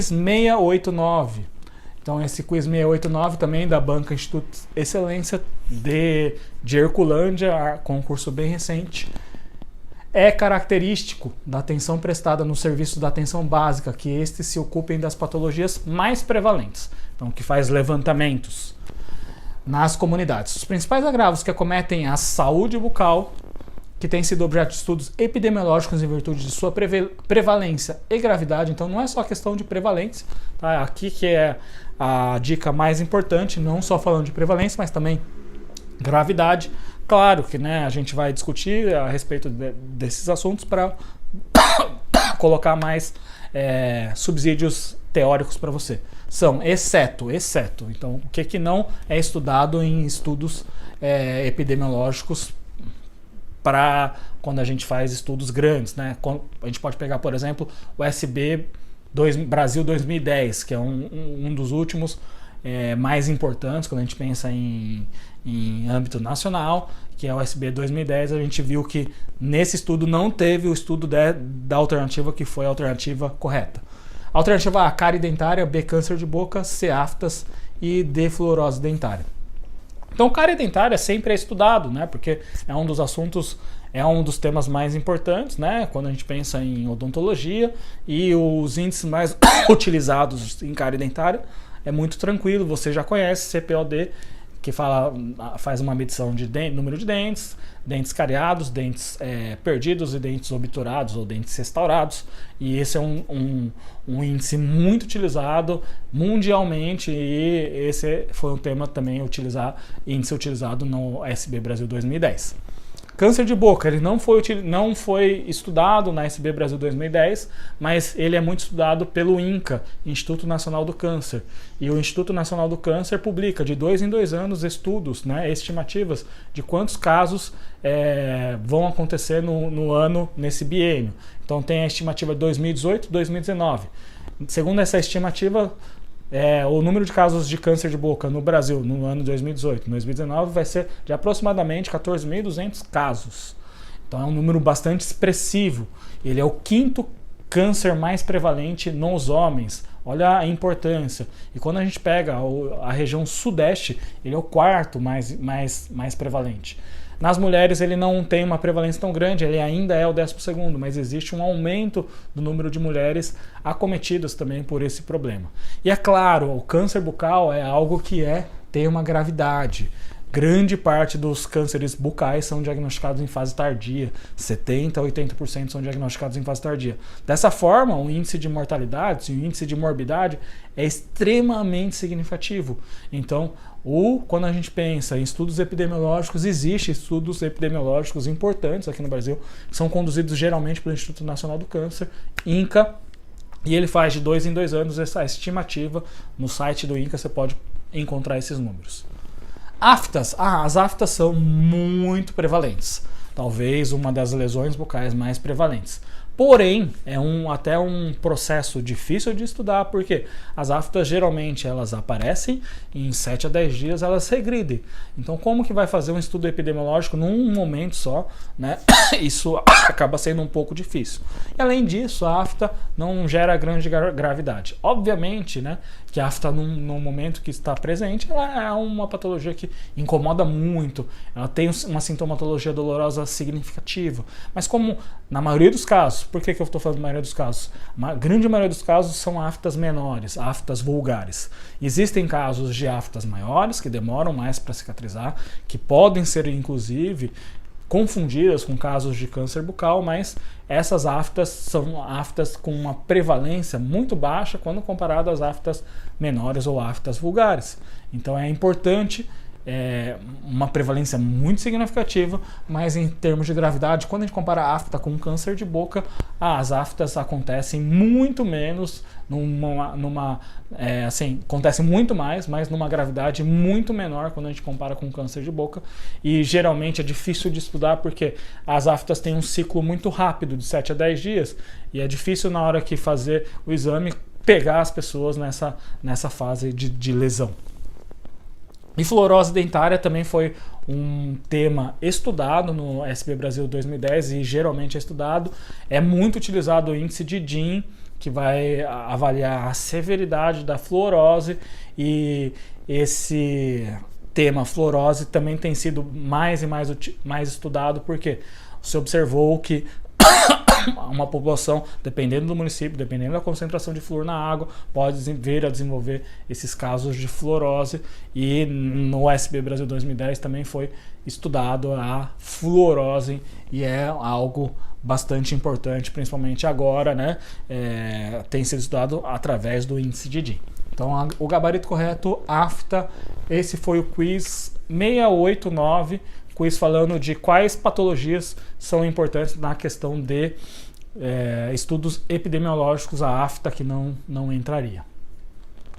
689. Então esse quiz 689 também da Banca Instituto Excelência de Herculândia, concurso bem recente. É característico da atenção prestada no serviço da atenção básica que estes se ocupem das patologias mais prevalentes, então que faz levantamentos nas comunidades. Os principais agravos que acometem a saúde bucal, que tem sido objeto de estudos epidemiológicos em virtude de sua prevalência e gravidade. Então não é só questão de prevalência, tá? Aqui que é a dica mais importante, não só falando de prevalência, mas também gravidade. Claro que, né, a gente vai discutir a respeito desses assuntos para colocar mais subsídios teóricos para você. São exceto. Então, o que não é estudado em estudos epidemiológicos para quando a gente faz estudos grandes, né? A gente pode pegar, por exemplo, o SB Brasil 2010, que é um dos últimos mais importantes quando a gente pensa em âmbito nacional, que é o SB 2010. A gente viu que nesse estudo não teve o estudo da alternativa que foi a alternativa correta. Alternativa A, cárie dentária, B, câncer de boca, C, aftas e D, fluorose dentária. Então, cárie dentária sempre é estudado, né? Porque é um dos assuntos, é um dos temas mais importantes, né? Quando a gente pensa em odontologia, e os índices mais utilizados em cárie dentária é muito tranquilo, você já conhece, CPOD, que faz uma medição de número de dentes, dentes cariados, dentes perdidos e dentes obturados ou dentes restaurados. E esse é um índice muito utilizado mundialmente, e esse foi um tema também índice utilizado no SB Brasil 2010. Câncer de boca, ele não foi estudado na SB Brasil 2010, mas ele é muito estudado pelo INCA, Instituto Nacional do Câncer. E o Instituto Nacional do Câncer publica de 2 em 2 anos estudos, né, estimativas de quantos casos vão acontecer no ano, nesse biênio. Então tem a estimativa de 2018 e 2019. Segundo essa estimativa, o número de casos de câncer de boca no Brasil no ano 2018 e 2019 vai ser de aproximadamente 14.200 casos. Então é um número bastante expressivo. Ele é o 5º câncer mais prevalente nos homens. Olha a importância. E quando a gente pega a região sudeste, ele é o 4º mais prevalente. Nas mulheres ele não tem uma prevalência tão grande, ele ainda é o 12º, mas existe um aumento do número de mulheres acometidas também por esse problema. E é claro, o câncer bucal é algo que tem uma gravidade. Grande parte dos cânceres bucais são diagnosticados em fase tardia, 70% a 80% são diagnosticados em fase tardia. Dessa forma, o índice de mortalidade, o índice de morbidade é extremamente significativo. Então, quando a gente pensa em estudos epidemiológicos, existem estudos epidemiológicos importantes aqui no Brasil, que são conduzidos geralmente pelo Instituto Nacional do Câncer, INCA, e ele faz de 2 em 2 anos essa estimativa. No site do INCA você pode encontrar esses números. Aftas. As aftas são muito prevalentes. Talvez uma das lesões bucais mais prevalentes. Porém, é até um processo difícil de estudar, porque as aftas geralmente elas aparecem e em 7 a 10 dias elas regridem. Então, como que vai fazer um estudo epidemiológico num momento só, né? Isso acaba sendo um pouco difícil. E além disso, a afta não gera grande gravidade. Obviamente, né, que a afta no momento que está presente, ela é uma patologia que incomoda muito, ela tem uma sintomatologia dolorosa significativa. Mas como na maioria dos casos, por que eu estou falando da maioria dos casos? A grande maioria dos casos são aftas menores, aftas vulgares. Existem casos de aftas maiores, que demoram mais para cicatrizar, que podem ser, inclusive, confundidas com casos de câncer bucal, mas essas aftas são aftas com uma prevalência muito baixa quando comparado às aftas menores ou aftas vulgares. Então é importante, uma prevalência muito significativa, mas em termos de gravidade, quando a gente compara a afta com câncer de boca, as aftas acontecem muito menos, acontecem muito mais, mas numa gravidade muito menor quando a gente compara com câncer de boca. E geralmente é difícil de estudar porque as aftas têm um ciclo muito rápido, de 7 a 10 dias, e é difícil na hora que fazer o exame pegar as pessoas nessa fase de lesão. E fluorose dentária também foi um tema estudado no SB Brasil 2010 e geralmente é estudado. É muito utilizado o índice de DIN que vai avaliar a severidade da fluorose, e esse tema fluorose também tem sido mais e mais estudado, porque se observou que uma população, dependendo do município, dependendo da concentração de flúor na água, pode vir a desenvolver esses casos de fluorose, e no SB Brasil 2010 também foi estudado a fluorose, e é algo bastante importante, principalmente agora, né? Tem sido estudado através do índice de DIN. Então, o gabarito correto, afta, esse foi o quiz 689, quiz falando de quais patologias são importantes na questão de estudos epidemiológicos, a afta que não entraria.